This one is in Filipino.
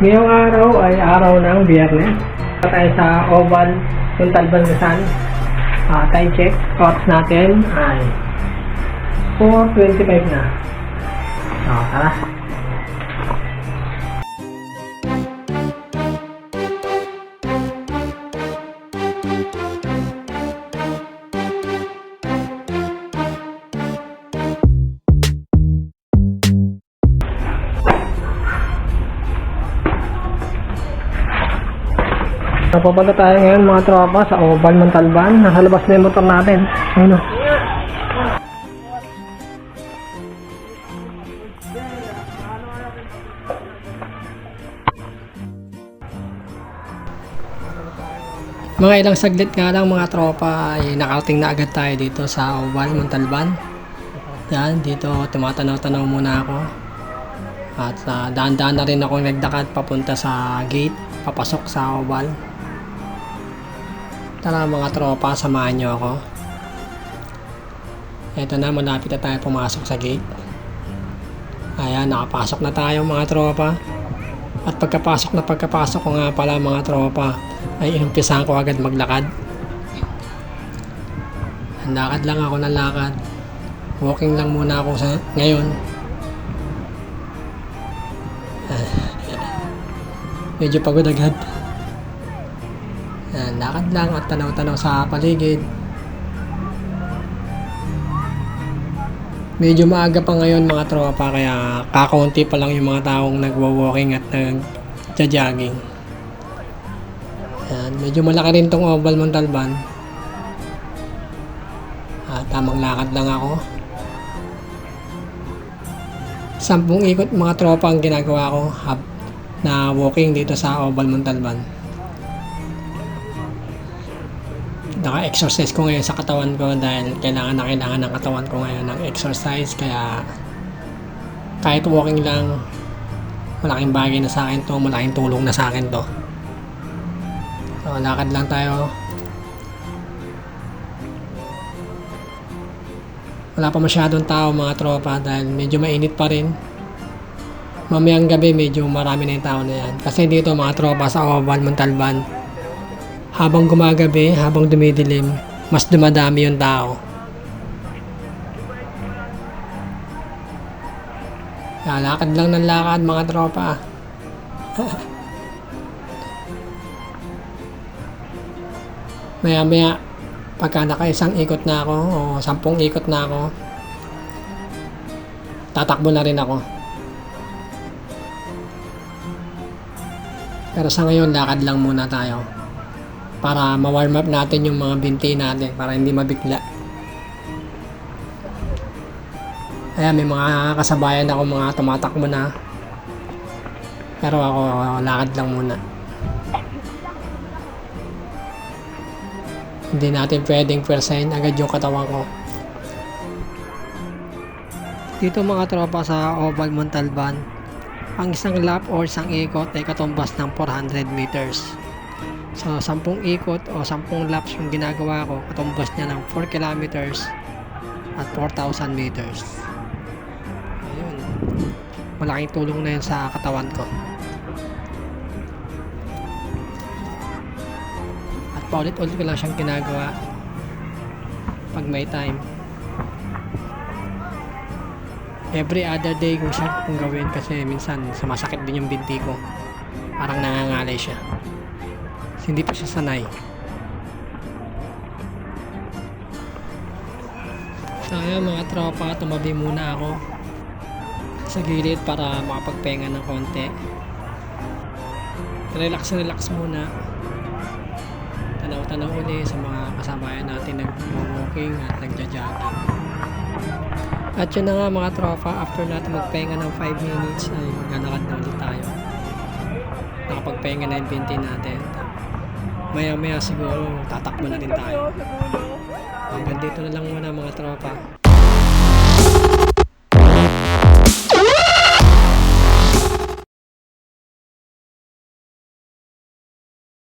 Ngayong araw ay araw ng Biyernes. Tayo sa Oval Montalban Rizal. Time check. Oras natin ay 4:25 na. So, tara. Napupunta tayo ngayon mga tropa sa Oval Montalban. Nasa labas na yung motor natin. Ayun o. Mga ilang saglit nga lang mga tropa ay nakarating na agad tayo dito sa Oval Montalban. Yan, dito tumatanaw-tanaw muna ako. At daan-daan na rin ako nagdakad papunta sa gate, papasok sa Oval. Tara mga tropa, samahan nyo ako. Ito na, malapit na tayo pumasok sa gate. Ayan, nakapasok na tayo mga tropa. At pagkapasok ko nga pala mga tropa, ay inumpisahan ko agad maglakad. Lakad lang ako ng lakad. Walking lang muna ako ngayon. Medyo pagod agad. Lakad lang at tanaw-tanaw sa paligid. Medyo maaga pa ngayon mga tropa, kaya kakaunti pa lang yung mga taong nagwa-walking at nagja-jogging. Medyo malaki rin tong Oval Montalban. Tamang lakad lang ako. 10 ikot mga tropa ang ginagawa ko na walking dito sa Oval Montalban. Naka-exercise ko ngayon sa katawan ko dahil kailangan ng katawan ko ngayon ng exercise, kaya kahit walking lang, malaking bagay na sa akin to, malaking tulong na sa akin to. So, lakad lang tayo. Wala pa masyadong tao mga tropa dahil medyo mainit pa rin. Mamayang gabi medyo marami na yung tao na yan. Kasi dito mga tropa sa Oval Montalban, habang gumagabi, habang dumidilim, mas dumadami yung tao. Lakad lang ng lakad mga tropa. Maya pagka naka-isang ikot na ako o 10 ikot na ako, tatakbo na rin ako. Pero sa ngayon, lakad lang muna tayo para ma-warm up natin yung mga binti natin para hindi mabigla. Ayan, may mga kasabayan ako mga tumatakbo na, pero ako lakad lang muna. Hindi natin pwedeng pwersahin agad yung katawan ko. Dito mga tropa sa Oval Montalban, ang isang lap or isang ikot ay katumbas ng 400 meters. So 10 ikot o 10 laps yung ginagawa ko, katumbas niya ng 4 kilometers at 4,000 meters. Ayun, malaking tulong na yun sa katawan ko. Paulit-ulit ko lang siyang ginagawa pag may time. Every other day kung siya kung gawin, kasi minsan sumasakit din yung binti ko. Parang nangangalay siya. Hindi pa siya sanay. So ayan mga tropa, tumabi muna ako sa gilid para makapagpahinga ng konti. Relax muna. Tanaw-tanaw ulit sa mga kasabayan natin nag-walking at nagja-jogging. At yun na nga mga tropa, after natin magpahinga ng 5 minutes ay maglalakad na ulit tayo. Nakapagpahinga na yung binti natin. Maya siguro tatakbo na rin tayo. Hanggang dito na lang muna mga tropa.